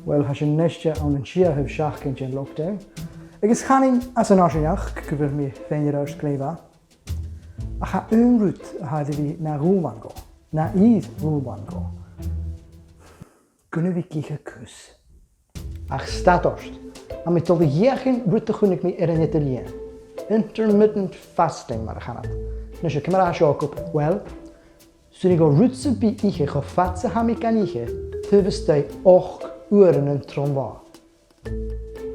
Wel, als je nestje aan een chia hebt schakend in lockdown. Ik is gaan als een arsenjach, ik wil me van ruis kleven. Ik ga een route we naar Roelman gaan. Naar East Roelman gaan. Kunnen we kijken kus? Ach, staat orst. Aan mijn tot de jaren route gun ik me in Italië. Intermittent fasting, maar gaan het. Dus je camera Jacob, wel. Toen ik route bij ik gevat ze gaan kan ik. Toen stij 8 uren in tromba.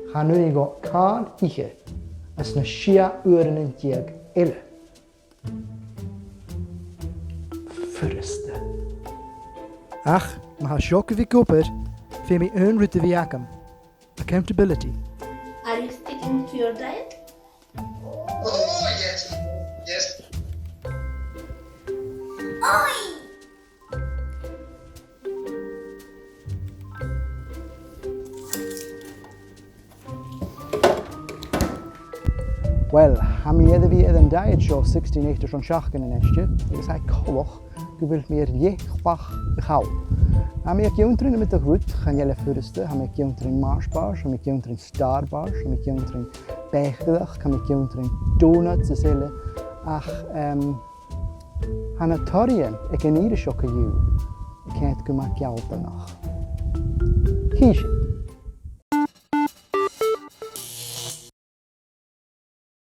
Ga nu ik kan ik. Als een 4 uren in dag 11. Verste. Ach, maar als Jocke wie koper, vind me een route wie jakem. Accountability. Are you sticking to your diet? Oh, yes. Yes. Wel, ham je wie een diet show 16 van schaken in nestje. Ik is hij kollig. Je wilt meer jeegwag gauw. Ham ik jonteren met de groet, gaan jullie verste. Ham ik jonteren marsbars, ham ik jonteren starbars, ham ik jonteren bijgedag, ham ik jonteren donuts, ze zullen. Ach, Hanatorian, ik ken ieder schokken jou. Ik kan het gemaakt jou op de nacht. Kies je.